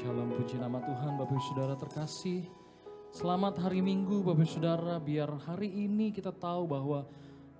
Shalom, puji nama Tuhan, Bapak Ibu Saudara terkasih. Selamat hari Minggu Bapak Ibu Saudara, biar hari ini kita tahu bahwa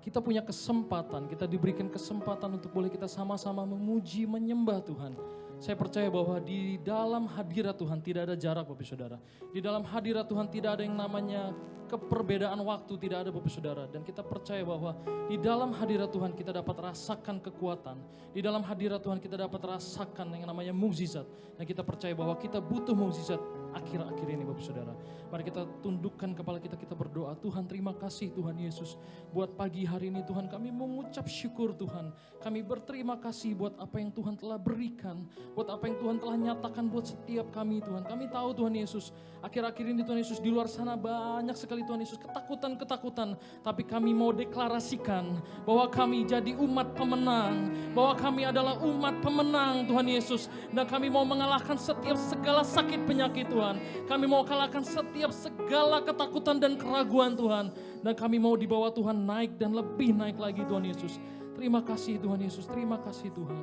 kita punya kesempatan, kita diberikan kesempatan untuk boleh kita sama-sama memuji, menyembah Tuhan. Saya percaya bahwa di dalam hadirat Tuhan tidak ada jarak Bapak Ibu Saudara. Di dalam hadirat Tuhan tidak ada yang namanya keperbedaan waktu, tidak ada Bapak Ibu Saudara. Dan kita percaya bahwa di dalam hadirat Tuhan kita dapat rasakan kekuatan. Di dalam hadirat Tuhan kita dapat rasakan yang namanya mukjizat. Dan kita percaya bahwa kita butuh mukjizat akhir-akhir ini Bapak Saudara. Mari kita tundukkan kepala kita berdoa. Tuhan, terima kasih Tuhan Yesus. Buat pagi hari ini Tuhan, kami mengucap syukur Tuhan. Kami berterima kasih buat apa yang Tuhan telah berikan. Buat apa yang Tuhan telah nyatakan buat setiap kami Tuhan. Kami tahu Tuhan Yesus, akhir-akhir ini Tuhan Yesus, di luar sana banyak sekali Tuhan Yesus ketakutan-ketakutan. Tapi kami mau deklarasikan bahwa kami jadi umat pemenang. Bahwa kami adalah umat pemenang Tuhan Yesus. Dan kami mau mengalahkan setiap segala sakit penyakit Tuhan. Kami mau kalahkan setiap segala ketakutan dan keraguan Tuhan. Dan kami mau dibawa Tuhan naik dan lebih naik lagi Tuhan Yesus. Terima kasih Tuhan Yesus, terima kasih Tuhan.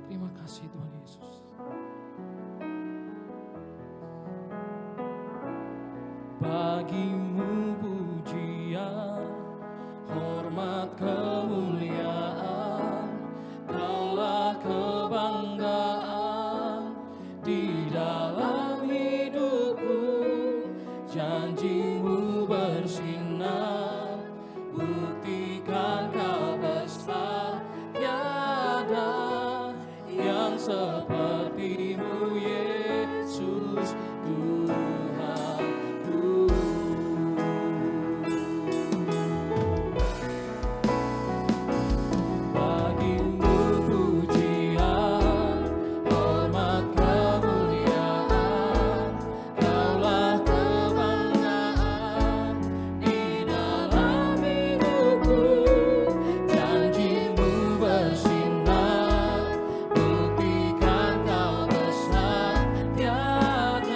Terima kasih Tuhan Yesus. Bagimu pujian, hormat, kemuliaan, Kaulah kebanggaan di dalam hidupku. Janjimu bersinar, buktikan Kau besar, tiada yang seperti-Mu Yesus Tuhanku. Bagimu pujian, hormat, kemuliaan, Kaulah kebanggaan di dalam hidupku. Janjimu bersinar, buktikan Kau besar, tiada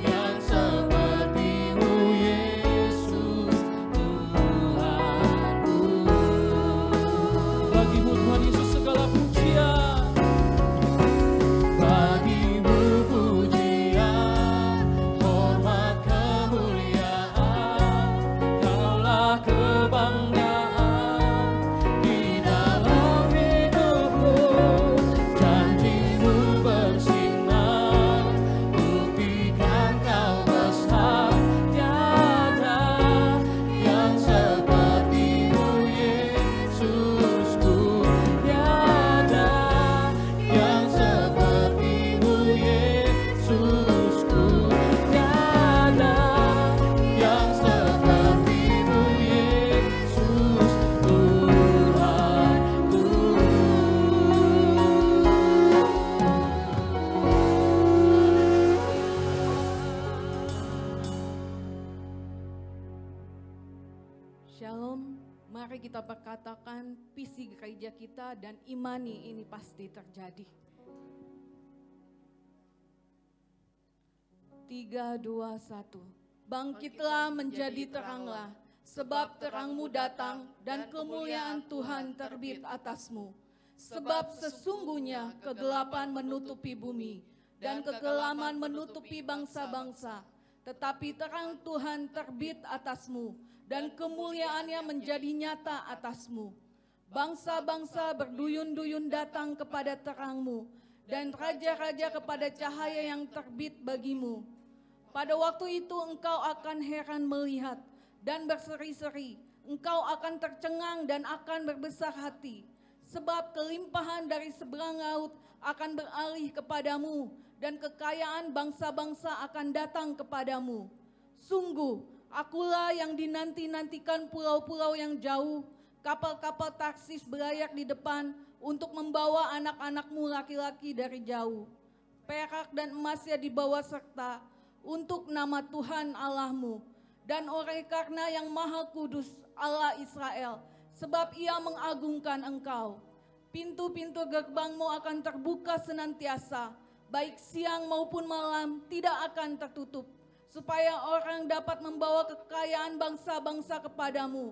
yang seperti-Mu Yesus Tuhanku. Bagimu Tuhan Yesus segala pujian. Bagimu pujian, hormat, kemuliaan, Kaulah kebanggaan di dalam hidupku. Janjimu bersinar, buktikan Kau besar, tiada yang seperti-Mu Yesusku. Tiada yang seperti-Mu Yesusku. Tiada yang seperti-Mu Yesus Tuhanku. Shalom, mari kita perkatakan visi gereja kita dan imani ini pasti terjadi. 3, 2, 1. Bangkitlah menjadi teranglah, sebab terangmu datang dan kemuliaan Tuhan terbit atasmu. Sebab sesungguhnya kegelapan menutupi bumi dan kekelaman menutupi bangsa-bangsa. Tetapi terang Tuhan terbit atasmu dan kemuliaannya menjadi nyata atasmu. Bangsa-bangsa berduyun-duyun datang kepada terangmu dan raja-raja kepada cahaya yang terbit bagimu. Pada waktu itu engkau akan heran melihat dan berseri-seri. Engkau akan tercengang dan akan berbesar hati. Sebab kelimpahan dari seberang laut akan beralih kepadamu dan kekayaan bangsa-bangsa akan datang kepadamu. Sungguh, akulah yang dinanti-nantikan pulau-pulau yang jauh, kapal-kapal Tarsis berlayar di depan untuk membawa anak-anakmu laki-laki dari jauh. Perak dan emasnya dibawa serta untuk nama Tuhan Allahmu dan oleh karena yang Maha Kudus Allah Israel, sebab Ia mengagungkan engkau. Pintu-pintu gerbangmu akan terbuka senantiasa, baik siang maupun malam tidak akan tertutup, supaya orang dapat membawa kekayaan bangsa-bangsa kepadamu.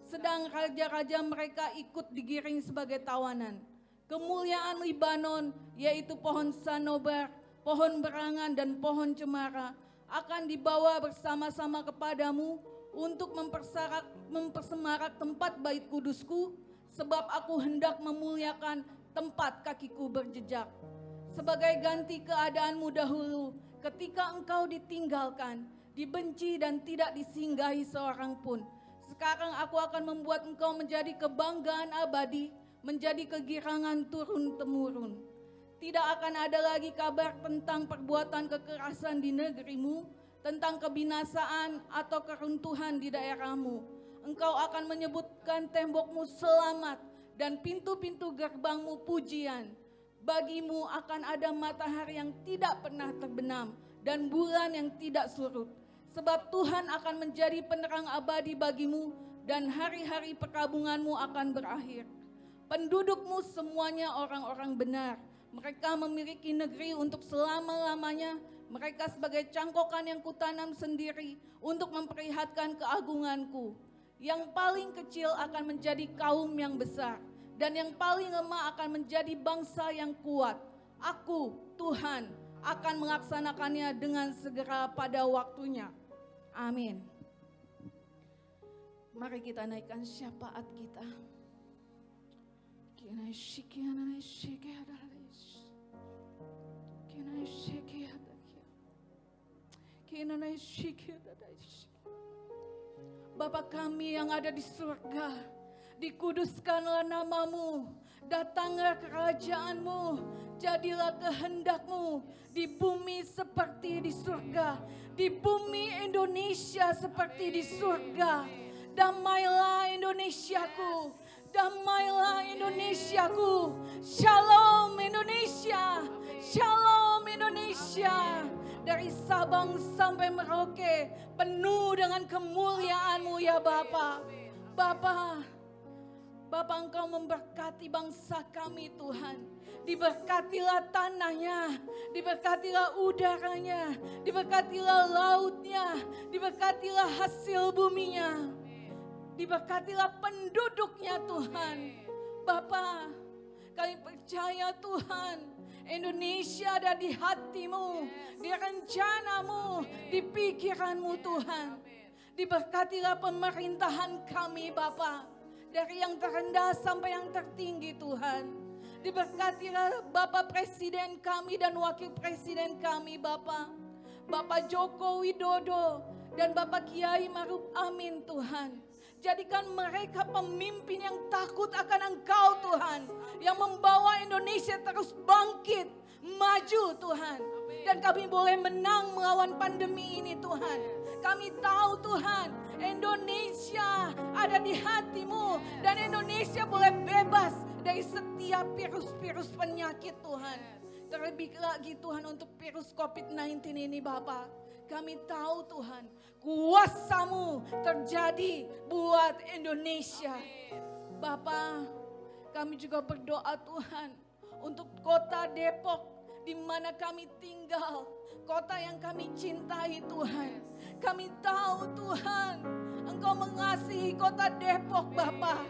sedang raja-raja mereka ikut digiring sebagai tawanan. Kemuliaan Libanon, yaitu pohon sanobar, pohon berangan dan pohon cemara akan dibawa bersama-sama kepadamu untuk mempersemarak tempat bait kudusku, sebab aku hendak memuliakan tempat kakiku berjejak. Sebagai ganti keadaanmu dahulu, ketika engkau ditinggalkan, dibenci dan tidak disinggahi seorang pun. Sekarang aku akan membuat engkau menjadi kebanggaan abadi, menjadi kegirangan turun-temurun. Tidak akan ada lagi kabar tentang perbuatan kekerasan di negerimu, tentang kebinasaan atau keruntuhan di daerahmu. Engkau akan menyebutkan tembokmu selamat dan pintu-pintu gerbangmu pujian. Bagimu akan ada matahari yang tidak pernah terbenam dan bulan yang tidak surut. Sebab Tuhan akan menjadi penerang abadi bagimu dan hari-hari perkabunganmu akan berakhir. Pendudukmu semuanya orang-orang benar. Mereka memiliki negeri untuk selama-lamanya. Mereka sebagai cangkokan yang kutanam sendiri untuk memperlihatkan keagunganku. Yang paling kecil akan menjadi kaum yang besar, dan yang paling lemah akan menjadi bangsa yang kuat. Aku, Tuhan, akan melaksanakannya dengan segera pada waktunya. Amin. Mari kita naikkan syafaat kita. Bapa kami yang ada di surga, dikuduskanlah namamu, datanglah kerajaanmu, jadilah kehendakmu di bumi seperti di surga, di bumi Indonesia seperti di surga. Damailah Indonesiaku, damailah Indonesiaku. Shalom Indonesia, shalom Indonesia. Dari Sabang sampai Merauke penuh dengan kemuliaan-Mu ya Bapa. Bapa Engkau memberkati bangsa kami Tuhan. Diberkatilah tanahnya, diberkatilah udaranya, diberkatilah lautnya, diberkatilah hasil buminya, diberkatilah penduduknya Tuhan. Bapa, kami percaya Tuhan, Indonesia ada di hatimu, di rencanamu, di pikiranmu Tuhan. Diberkatilah pemerintahan kami Bapa, dari yang terendah sampai yang tertinggi Tuhan. Diberkatilah Bapak Presiden kami dan Wakil Presiden kami Bapa, Bapak Joko Widodo dan Bapak Kiai Maruf Amin Tuhan. Jadikan mereka pemimpin yang takut akan Engkau Tuhan, yang membawa Indonesia terus bangkit, maju Tuhan. Dan kami boleh menang melawan pandemi ini Tuhan. Kami tahu Tuhan, Indonesia ada di hati-Mu dan Indonesia boleh bebas dari setiap virus-virus penyakit Tuhan. Terlebih lagi Tuhan untuk virus COVID-19 ini Bapak. Kami tahu Tuhan, kuasa-Mu terjadi buat Indonesia. Bapa, kami juga berdoa Tuhan untuk kota Depok di mana kami tinggal, kota yang kami cintai Tuhan. Kami tahu Tuhan, Engkau mengasihi kota Depok Bapa.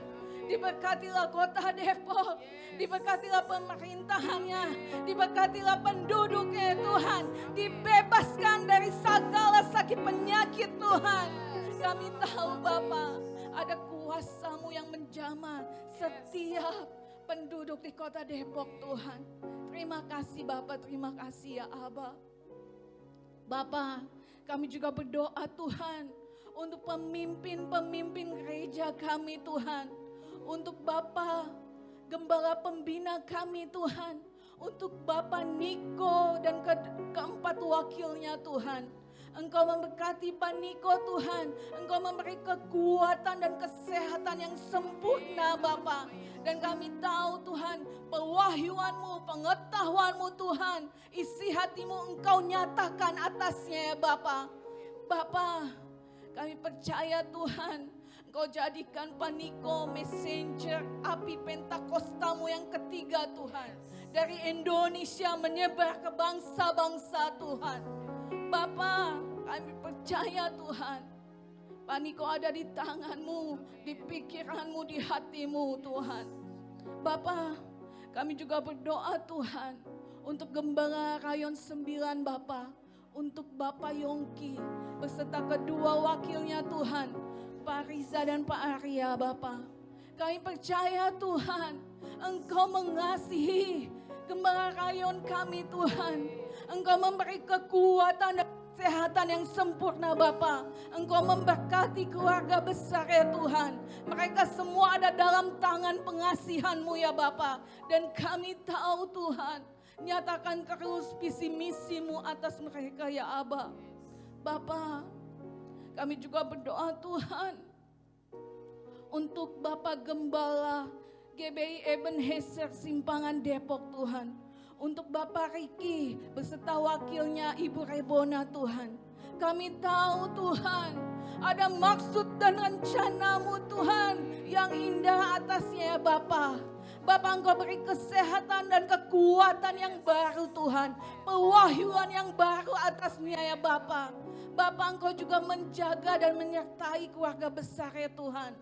Diberkatilah kota Depok, diberkatilah pemerintahannya, diberkatilah penduduknya Tuhan. Dibebaskan dari segala sakit penyakit Tuhan. Kami tahu Bapa, ada kuasa-Mu yang menjamah setiap penduduk di kota Depok Tuhan. Terima kasih Bapa, terima kasih ya Abba. Bapa, kami juga berdoa Tuhan untuk pemimpin-pemimpin gereja kami Tuhan. Untuk Bapak Gembala Pembina kami Tuhan. Untuk Bapak Niko dan keempat wakilnya Tuhan. Engkau memberkati Pak Niko Tuhan. Engkau memberi kekuatan dan kesehatan yang sempurna Bapak. Dan kami tahu Tuhan, pewahyuan-Mu, pengetahuan-Mu Tuhan, isi hati-Mu Engkau nyatakan atasnya ya Bapak. Bapak, kami percaya Tuhan, Engkau jadikan Pak Niko messenger api Pentakosta-Mu yang ketiga Tuhan. Dari Indonesia menyebar ke bangsa-bangsa Tuhan. Bapa, kami percaya Tuhan, Pak Niko ada di tangan-Mu, di pikiran-Mu, di hati-Mu Tuhan. Bapa, kami juga berdoa Tuhan untuk Gembala Rayon 9 Bapa, untuk Bapak Yongki beserta kedua wakilnya Tuhan, Pak Riza dan Pak Arya Bapa. Kami percaya Tuhan, Engkau mengasihi Gembala Rayon kami Tuhan. Engkau memberi kekuatan dan kesehatan yang sempurna Bapa. Engkau memberkati keluarga besar ya Tuhan. Mereka semua ada dalam tangan pengasihan-Mu ya Bapa. Dan kami tahu Tuhan, nyatakan terus visi misi-Mu atas mereka ya Aba. Bapa, kami juga berdoa Tuhan untuk Bapak Gembala GBI Ebenezer Simpangan Depok Tuhan. Untuk Bapak Riki beserta wakilnya Ibu Rebona Tuhan. Kami tahu Tuhan ada maksud dan rencana-Mu Tuhan yang indah atasnya ya Bapa. Bapa, Engkau beri kesehatan dan kekuatan yang baru Tuhan. Pewahyuan yang baru atasnya ya Bapa. Bapa, Engkau juga menjaga dan menyertai keluarga besar ya Tuhan.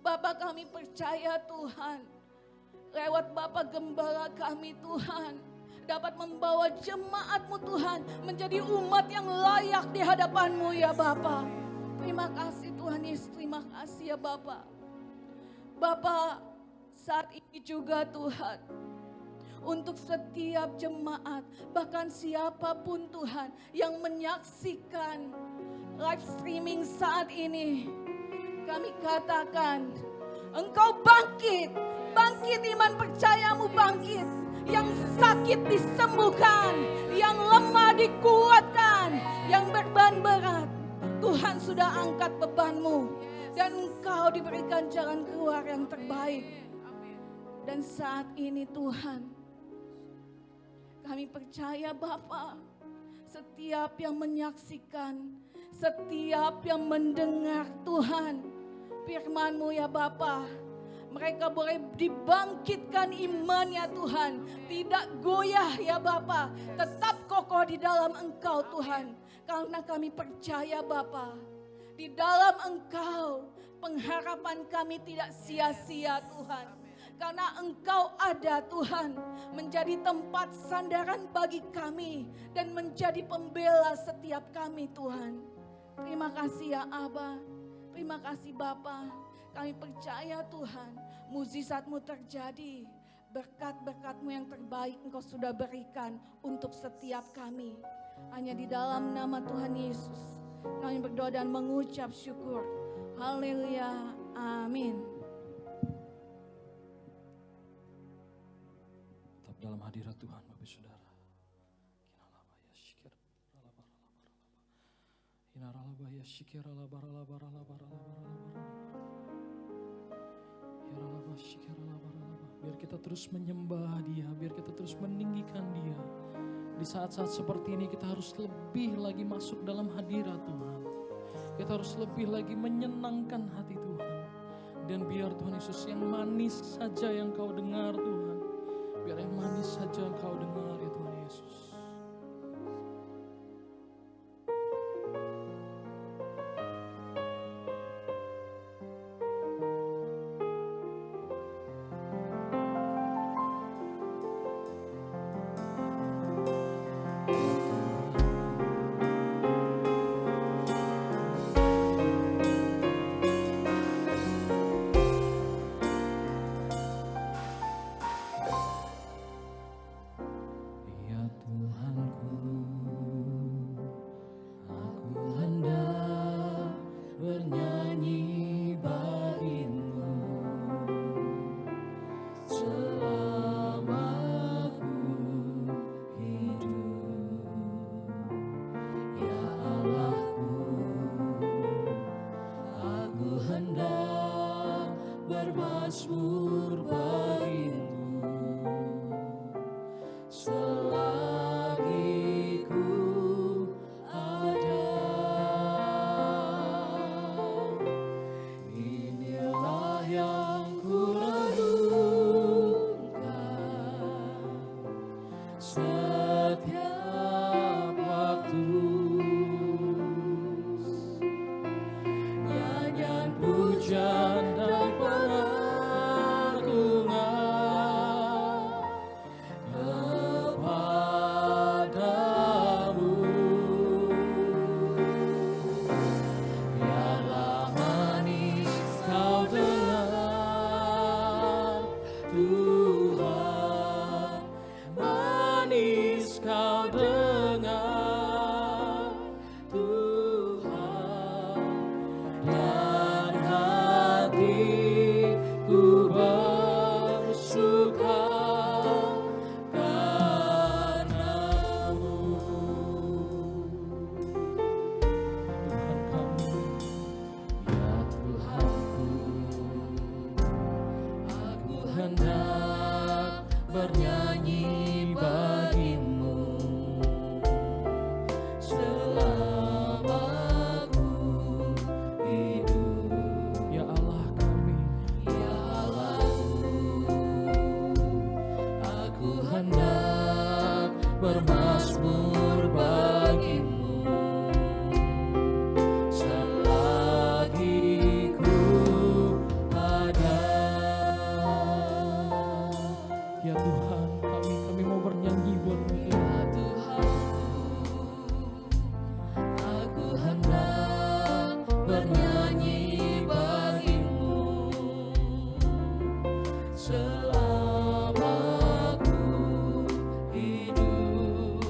Bapa, kami percaya Tuhan, lewat Bapak Gembala kami Tuhan, dapat membawa jemaat-Mu Tuhan menjadi umat yang layak di hadapan-Mu ya Bapa. Terima kasih Tuhan Yesus, terima kasih ya Bapa. Bapa, saat ini juga Tuhan, untuk setiap jemaat, bahkan siapapun Tuhan yang menyaksikan live streaming saat ini, kami katakan, Engkau bangkit, bangkit iman percayamu bangkit. Yang sakit disembuhkan, yang lemah dikuatkan, yang beban berat, Tuhan sudah angkat bebanmu. Dan engkau diberikan jalan keluar yang terbaik. Dan saat ini Tuhan, kami percaya Bapa, setiap yang menyaksikan, setiap yang mendengar Tuhan, firman-Mu ya Bapa, mereka boleh dibangkitkan imannya Tuhan. Tidak goyah ya Bapa, tetap kokoh di dalam Engkau Tuhan. Karena kami percaya Bapa, di dalam Engkau pengharapan kami tidak sia-sia Tuhan. Karena Engkau ada Tuhan, menjadi tempat sandaran bagi kami dan menjadi pembela setiap kami Tuhan. Terima kasih ya Aba, terima kasih Bapa. Kami percaya Tuhan, mukjizat-Mu terjadi. Berkat-berkat-Mu yang terbaik Engkau sudah berikan untuk setiap kami. Hanya di dalam nama Tuhan Yesus kami berdoa dan mengucap syukur. Haleluya, amin. Tetap dalam hadirat Tuhan Bapak Saudara. Biar kita terus menyembah Dia, biar kita terus meninggikan Dia. Di saat-saat seperti ini kita harus lebih lagi masuk dalam hadirat Tuhan. Kita harus lebih lagi menyenangkan hati Tuhan. Dan biar Tuhan Yesus yang manis saja yang Kau dengar Tuhan. Biar yang manis saja yang Kau dengar ya Tuhan Yesus. Bermazmur bagimu selagi ku ada. Inilah yang ku renungkan setiap waktu. Nyanyian pujian dan pengagungan kepada dengar Tuhan, dan hatiku bersuka karena-Mu. Tuhan kami, ya Tuhanku, aku hendak bernyanyi bagi-Mu selama aku hidup. Ya Allah kami, ya Allahku, aku hendak bermazmur bagi-Mu selagi ku ada. Ya Tuhan, kami mau bernyanyi buat-Mu. Ya Tuhanku, aku hendak bernyanyi bagi-Mu selama aku hidup.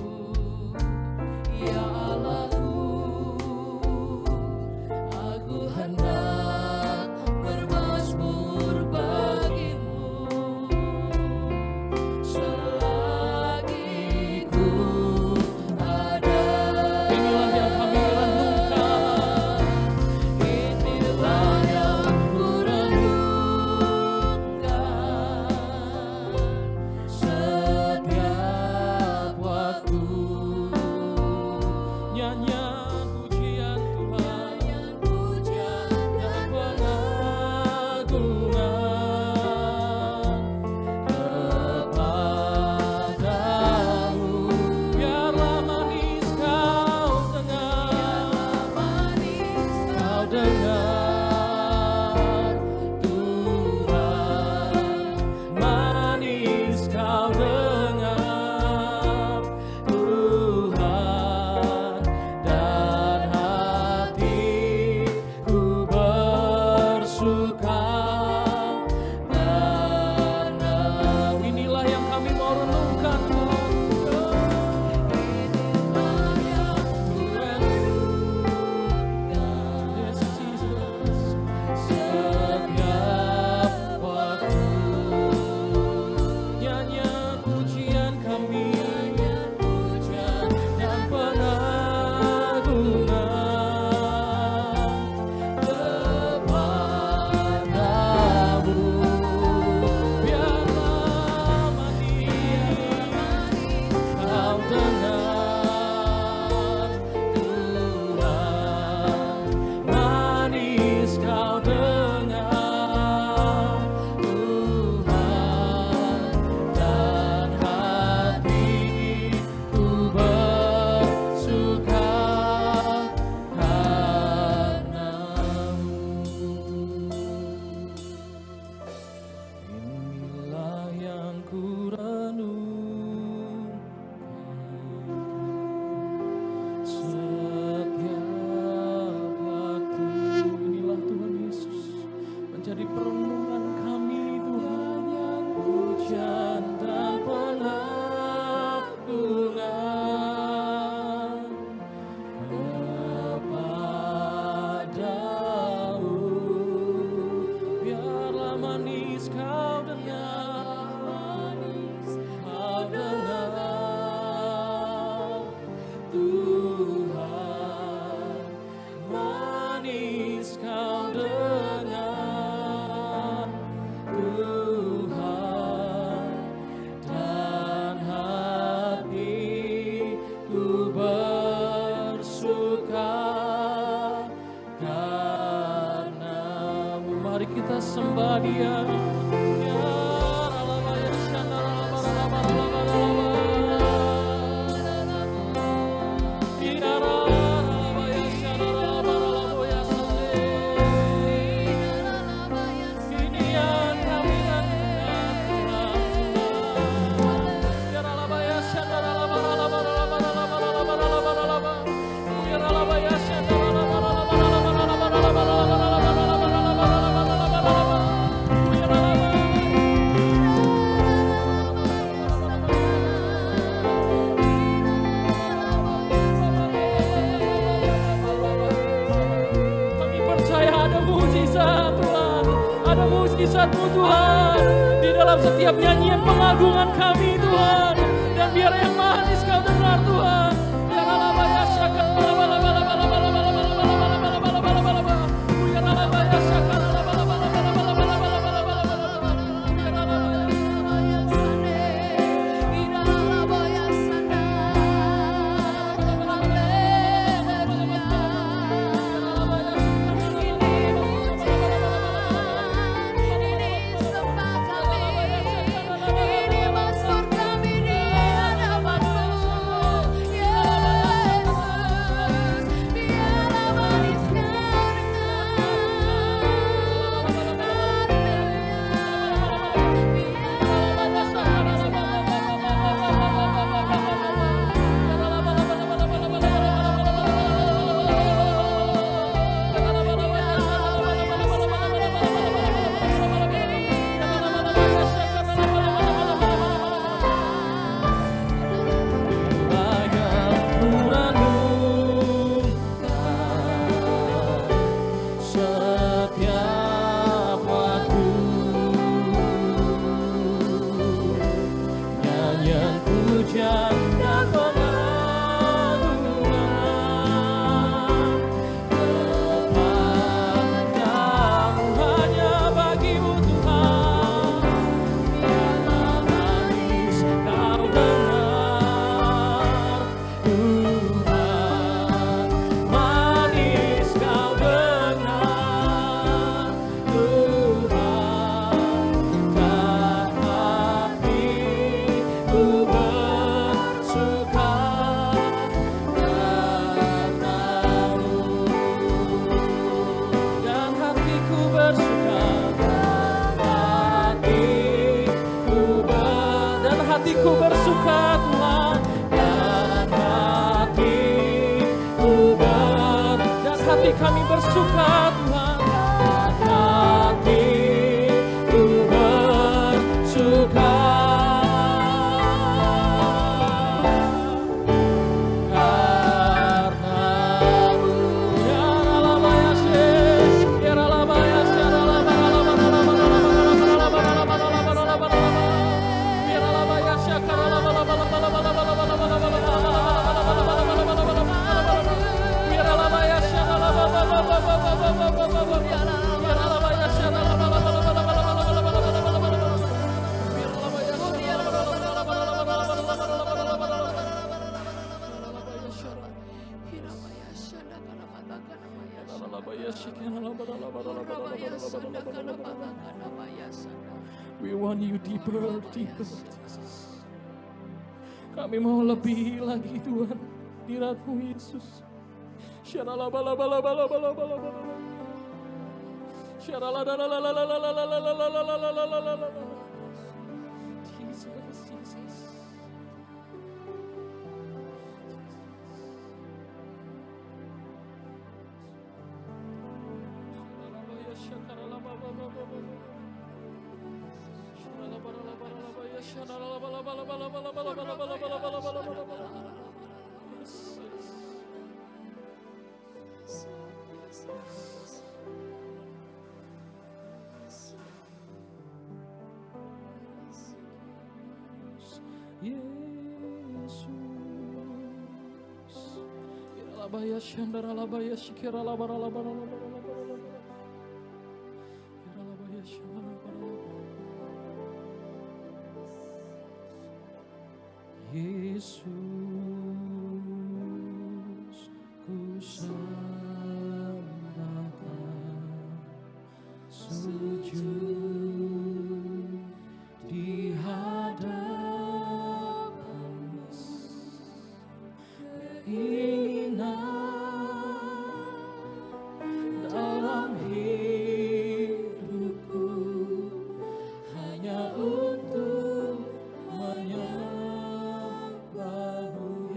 mujizat-Mu Tuhan, di dalam setiap nyanyian pengagungan kami Tuhan. Dan biar yang manis Kau dengar Tuhan. Biar alabaya syaka hatiku bersuka Tuhan, dan hatiku dan hati kami bersuka Tuhan, dan hatiku bersuka. We want you deeper, deeper, Jesus. Kami mau lebih lagi Tuhan, dirat-Mu Yesus. Yesus, ku sembahkan sujud di hadapan-Mu, keinginan dalam hidupku hanya untuk menyembah-Mu.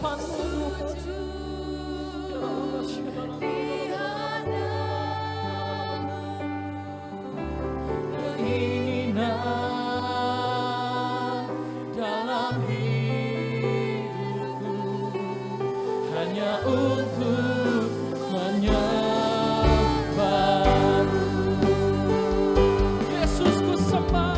hadapan-Mu keinginan dalam hidupku hanya untuk menyembah-Mu. Yesus ku sembah.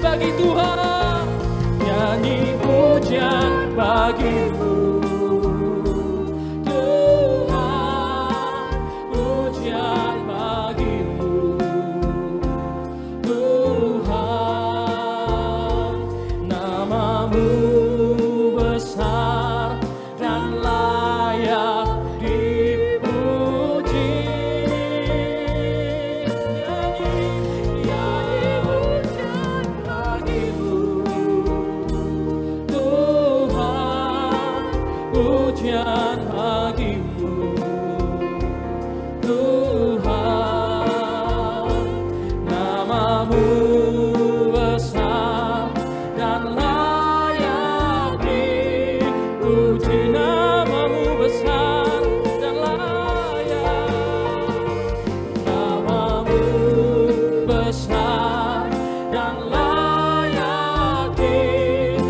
Bagi Tuhan, nyanyi pujian bagi-Mu. Tuhan, pujian bagi-Mu. Tuhan, nama-Mu besar dan layak dipuji. Pujian bagi-Mu, Tuhan, nama-Mu besar dan layak dipuji. Nama-Mu besar dan layak, nama-Mu besar dan layak dipuji.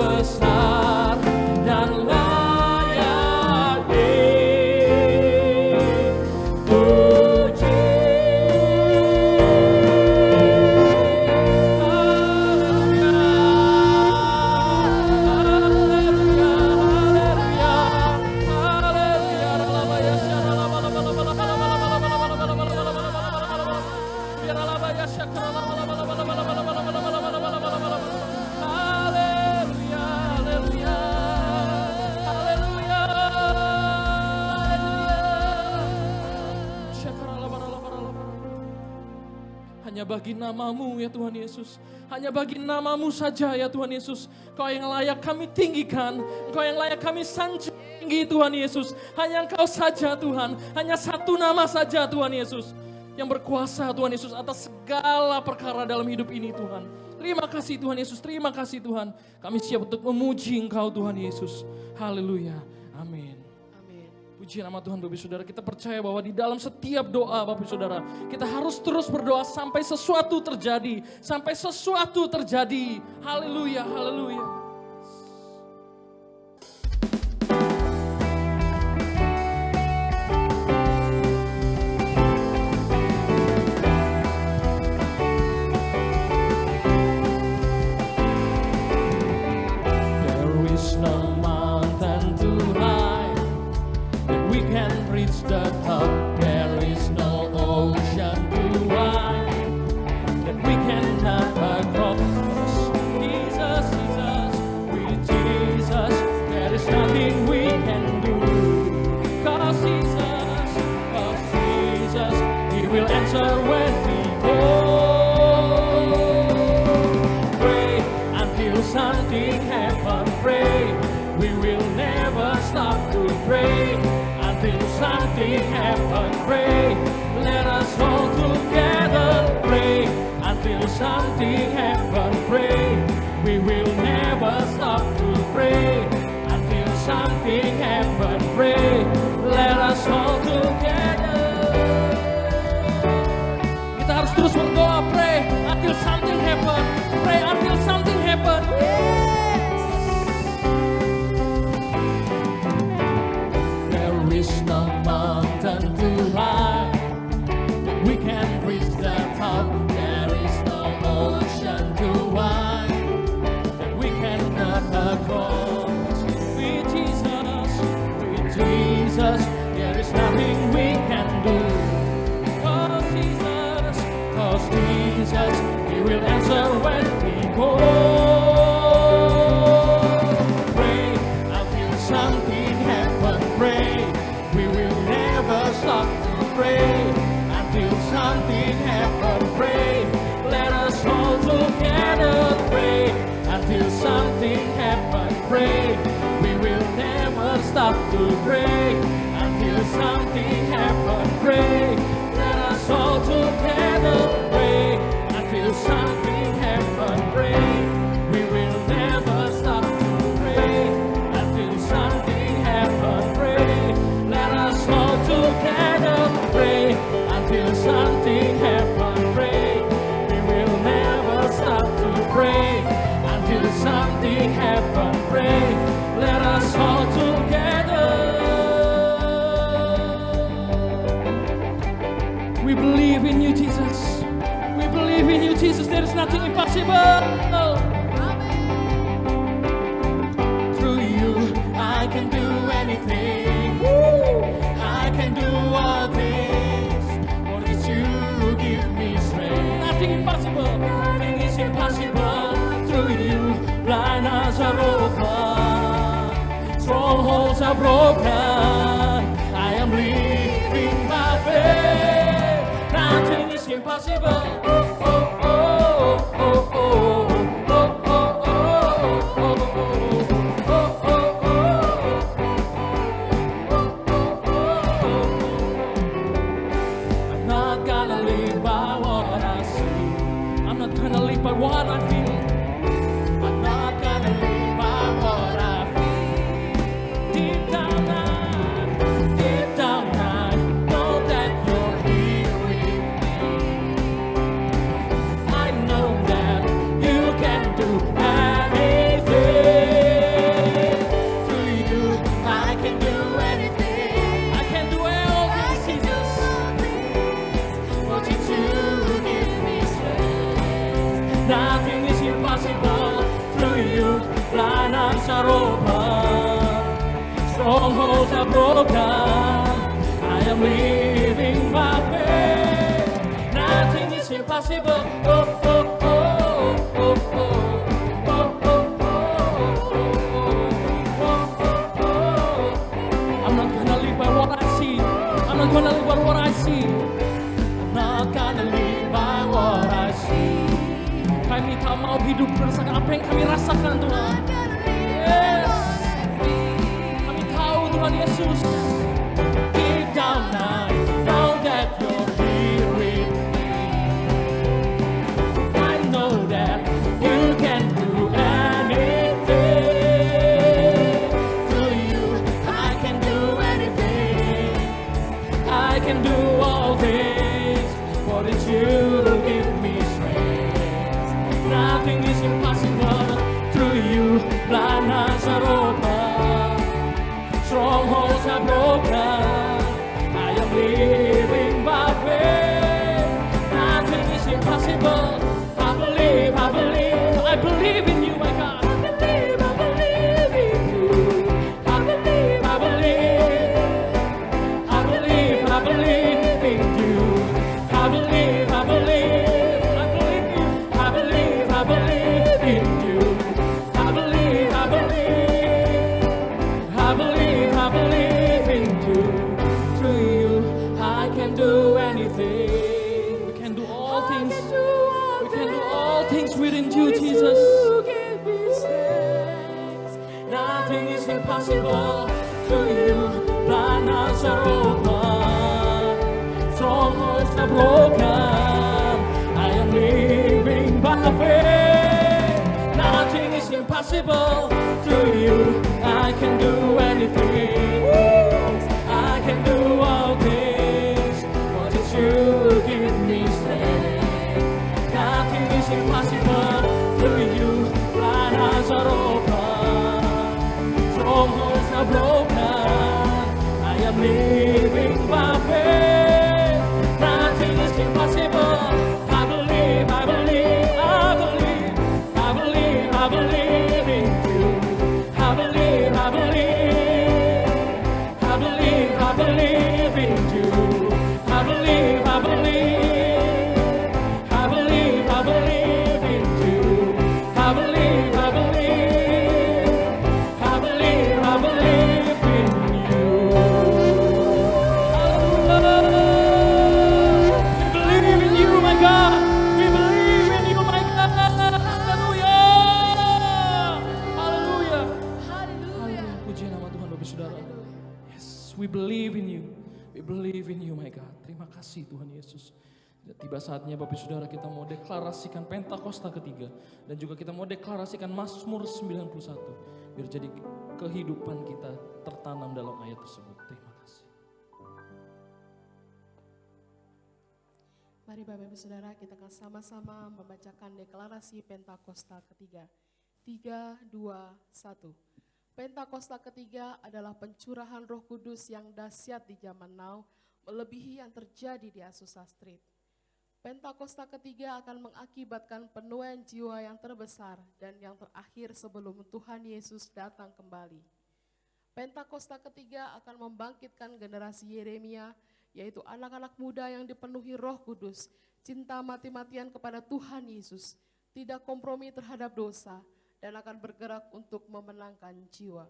Besar dan layak dipuji. Hanya bagi nama-Mu ya Tuhan Yesus. Hanya bagi nama-Mu saja ya Tuhan Yesus. Kau yang layak kami tinggikan. Kau yang layak kami sanjung tinggi Tuhan Yesus. Hanya Engkau saja Tuhan. Hanya satu nama saja Tuhan Yesus. Yang berkuasa Tuhan Yesus atas segala perkara dalam hidup ini Tuhan. Terima kasih Tuhan Yesus. Terima kasih Tuhan. Kami siap untuk memuji Engkau Tuhan Yesus. Haleluya. Amin. Amin. Puji Puji nama Tuhan Bapak Saudara, kita percaya bahwa di dalam setiap doa Bapak Saudara, kita harus terus berdoa sampai sesuatu terjadi. Sampai sesuatu terjadi. Haleluya, haleluya. There is no mountain too high that we can reach the top. There is no ocean too wide that we cannot cross. Jesus, Jesus, with Jesus, there is nothing we can do. Cause Jesus, He will answer when we call. Pray until something happens. Pray, we will never stop to pray until something happens. Pray, let us all together pray until something happens. Pray, we will never stop to pray until something happens. Pray, let us all together. Kita harus terus berdoa, pray until something happens. Pray until something happens. There is no mountain too high that we can reach the top. There is no ocean too wide that we cannot cross. With Jesus, there is nothing we can do. Cause Jesus, He will answer when we call. Pray until something happens. Pray, we will never stop to pray until something happens. Pray, let us all together pray until something happens. Pray, we will never stop to pray until something happens. Pray, let us all together pray until something happens. Pray, we will never stop to pray until something happens. Pray, let us all together pray until something happens. Pray, we will never stop to pray until something happens. Pray, let us all together. We believe in you, Jesus. We believe in you, Jesus. There is nothing impossible. Through you, I can do anything. I can do all things. For it's you who give me strength. Nothing impossible. Nothing is impossible. Through you, blind eyes are open. Strongholds are broken. I am living by faith. Nothing is impossible. I'm not gonna live by what I see. I'm not gonna live by what I feel. I'm not gonna live by what I feel. Deep down I know that you're here with me. I know that you can do anything. Through you, I can do anything. I can do all things, Jesus. But it's you who give me strength. Nothing is impossible. Through you, blind eyes are open. Strongholds are broken. I am living by faith. Nothing is impossible. I'm not gonna live by what I see. I'm not gonna live by what I see. I'm not gonna live by what I see. Kami tak mau hidup berdasarkan apa yang kami rasakan, Tuhan. Yes. Kami tahu, Tuhan Yesus. Deep down I know that you're here with me. I know that you can do anything. Through you, I can do anything. things within you, Jesus. Give me strength. Nothing is impossible to you. Blind eyes are open, strongholds are broken. I am living by faith. Nothing is impossible to you. I can do anything. I can do all things. What is you give me strength. Nothing is impossible to you. Blind eyes are open, strongholds are broken. I am living by faith. Nothing is impossible. I believe, I believe, I believe, I believe, I believe in you. I believe, I believe, I believe, I believe in you. I believe, I believe, I believe, I believe in you. I believe, I believe, I believe, I believe in you. Hallelujah. We believe in you, my God. We believe in you, my God. Hallelujah. Hallelujah. Haleluya. Puji nama Tuhan Bapak Saudara. Yes, we believe in you. We believe in you, my God. Terima kasih Tuhan Yesus. Tiba saatnya Bapak Saudara kita mau deklarasikan Pentakosta ketiga. Dan juga kita mau deklarasikan Mazmur 91. Biar jadi kehidupan kita tertanam dalam ayat tersebut. Terima kasih. Mari Bapak Ibu Saudara, kita akan sama-sama membacakan deklarasi Pentakosta ketiga. 3, 2, 1. Pentakosta ketiga adalah pencurahan Roh Kudus yang dahsyat di zaman now, melebihi yang terjadi di Azusa Street. Pentakosta ketiga akan mengakibatkan penuaian jiwa yang terbesar dan yang terakhir sebelum Tuhan Yesus datang kembali. Pentakosta ketiga akan membangkitkan generasi Yeremia, yaitu anak-anak muda yang dipenuhi Roh Kudus, cinta mati-matian kepada Tuhan Yesus, tidak kompromi terhadap dosa, dan akan bergerak untuk memenangkan jiwa.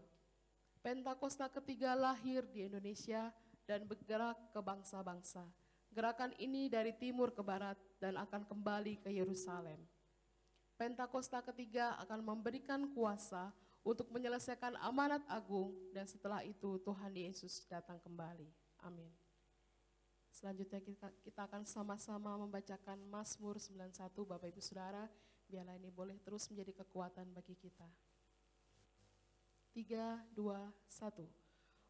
Pentakosta ketiga lahir di Indonesia dan bergerak ke bangsa-bangsa. Gerakan ini dari timur ke barat dan akan kembali ke Yerusalem. Pentakosta ketiga akan memberikan kuasa untuk menyelesaikan amanat agung dan setelah itu Tuhan Yesus datang kembali. Amin. Selanjutnya kita akan sama-sama membacakan Mazmur 91, Bapak Ibu Saudara. Biarlah ini boleh terus menjadi kekuatan bagi kita. 3, 2, 1.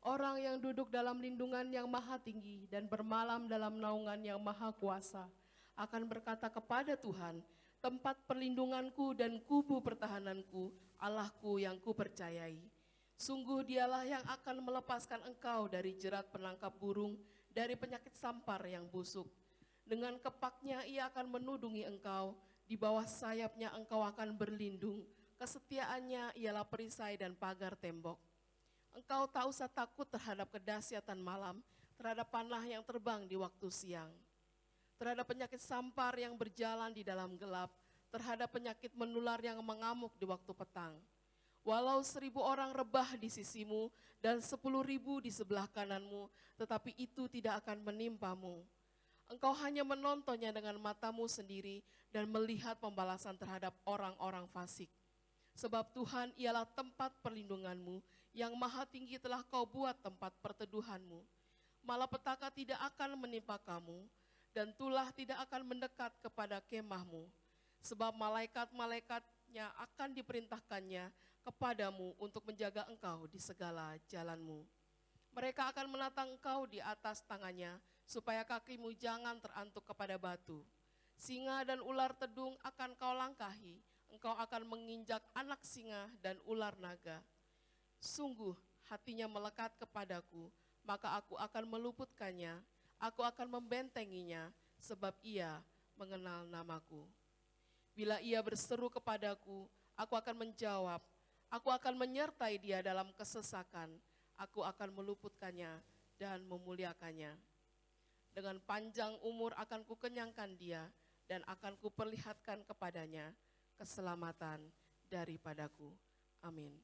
Orang yang duduk dalam lindungan yang maha tinggi dan bermalam dalam naungan yang maha kuasa akan berkata kepada Tuhan, tempat perlindunganku dan kubu pertahananku, Allahku yang kupercayai. Sungguh dialah yang akan melepaskan engkau dari jerat penangkap burung, dari penyakit sampar yang busuk. Dengan kepaknya ia akan menudungi engkau, di bawah sayapnya engkau akan berlindung. Kesetiaannya ialah perisai dan pagar tembok. Engkau tak usah takut terhadap kedahsyatan malam, terhadap panah yang terbang di waktu siang, terhadap penyakit sampar yang berjalan di dalam gelap, terhadap penyakit menular yang mengamuk di waktu petang. Walau 1.000 orang rebah di sisimu dan 10.000 di sebelah kananmu, tetapi itu tidak akan menimpamu. Engkau hanya menontonnya dengan matamu sendiri dan melihat pembalasan terhadap orang-orang fasik. Sebab Tuhan ialah tempat perlindunganmu, yang maha tinggi telah kau buat tempat perteduhanmu. Malapetaka tidak akan menimpa kamu, dan tulah tidak akan mendekat kepada kemahmu. Sebab malaikat-malaikatnya akan diperintahkannya kepadamu untuk menjaga engkau di segala jalanmu. Mereka akan menatang engkau di atas tangannya, supaya kakimu jangan terantuk kepada batu. Singa dan ular tedung akan kau langkahi, engkau akan menginjak anak singa dan ular naga. Sungguh hatinya melekat kepadaku, maka aku akan meluputkannya, aku akan membentenginya, sebab ia mengenal namaku. Bila ia berseru kepadaku, aku akan menjawab, aku akan menyertai dia dalam kesesakan, aku akan meluputkannya dan memuliakannya. Dengan panjang umur akan kukenyangkan dia, dan akan kuperlihatkan kepadanya keselamatan daripadaku. Amin.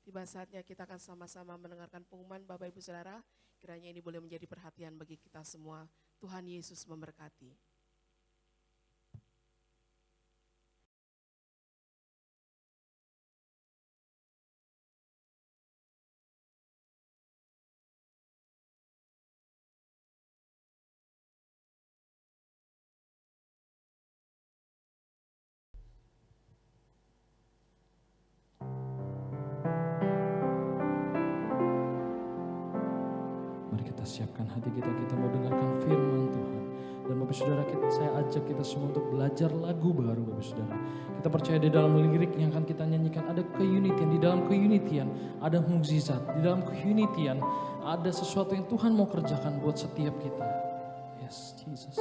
Tiba saatnya kita akan sama-sama mendengarkan pengumuman Bapak Ibu Saudara. Kiranya ini boleh menjadi perhatian bagi kita semua. Tuhan Yesus memberkati. siapkan hati kita mau dengarkan firman Tuhan. Dan Bapak Saudara, saya ajak kita semua untuk belajar lagu baru Bapak Saudara. Kita percaya di dalam lirik yang akan kita nyanyikan ada keunitian, di dalam keunitian ada mukjizat, di dalam keunitian ada sesuatu yang Tuhan mau kerjakan buat setiap kita. Yes, Jesus.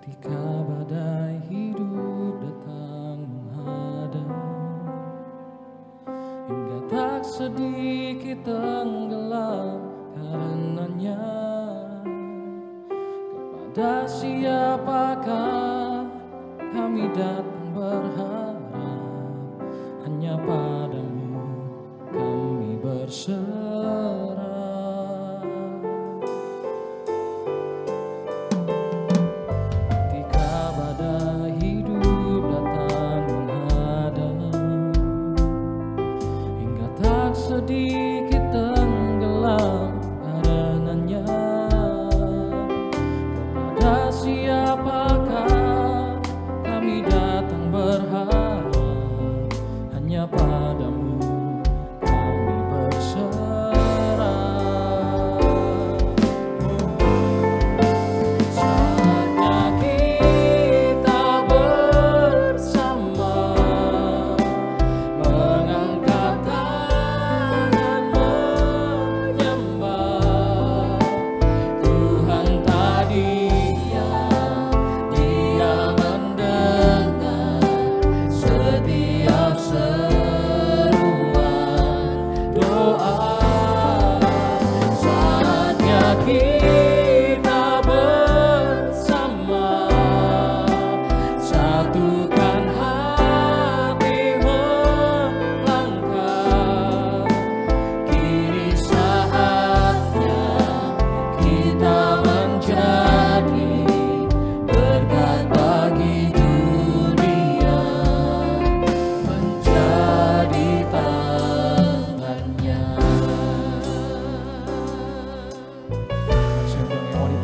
Ketika badai hidup datang menghadap, hingga tak sedikit tenggelam karenanya, kepada siapakah kami datang berharap? Hanya padamu kami berserah. Sedikit tenggelam karenanya, kepada siapakah kami datang berharap? Hanya padamu kami berserah. Saatnya kita bersama mengangkat kita bersama, satukan hati melangkah. Kini saatnya kita menjadi berkat bagi dunia, menjadi tangannya.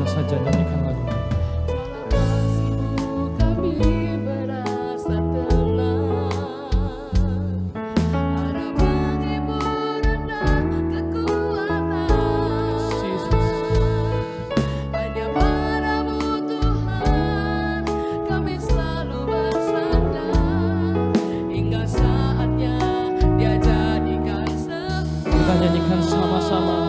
Saja nyanyikan lagu. Kasih-Mu kami merasa tenang, harapan hiburan dan kekuatan. Hanya padamu Tuhan kami selalu bersandar, hingga saatnya Dia jadikan semua. Kita nyanyikan sama-sama.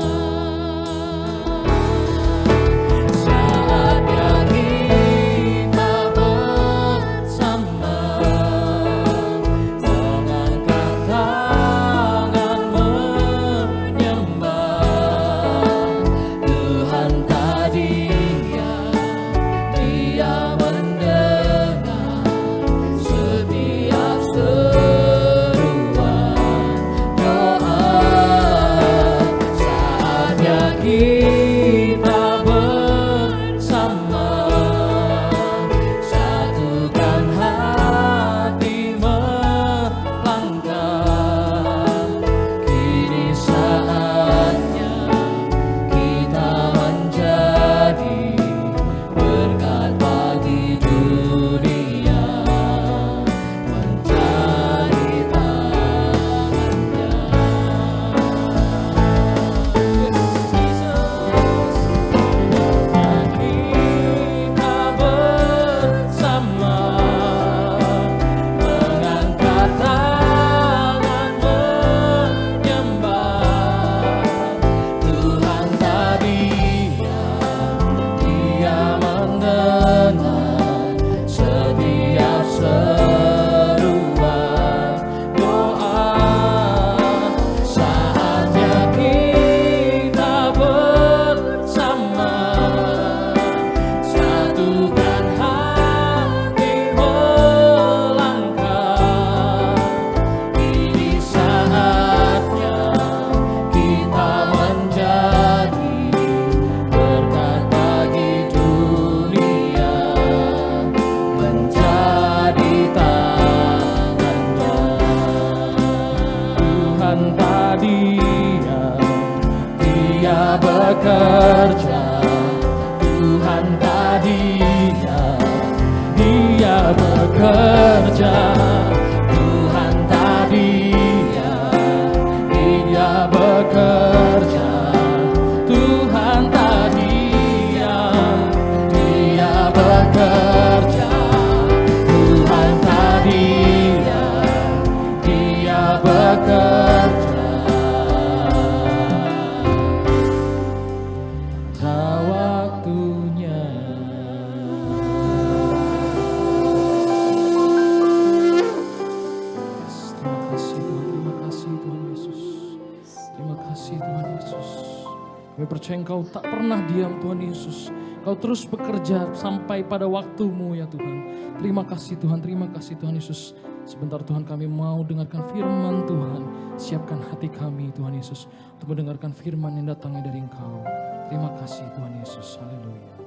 Kita bersama, satukan hati melangkah. Kini saatnya kita menjadi berkat bagi dunia, menjadi tangannya. bekerja, Tuhan tadinya di bekerja. Waktunya. Terima kasih Tuhan Yesus. Terima kasih Tuhan Yesus. Kami percaya Engkau tak pernah diam Tuhan Yesus. Kau terus bekerja sampai pada waktumu ya Tuhan. Terima kasih Tuhan Yesus. Sebentar Tuhan kami mau dengarkan firman Tuhan. Siapkan hati kami Tuhan Yesus untuk mendengarkan firman yang datangnya dari Engkau. Terima kasih Tuhan Yesus. Haleluya.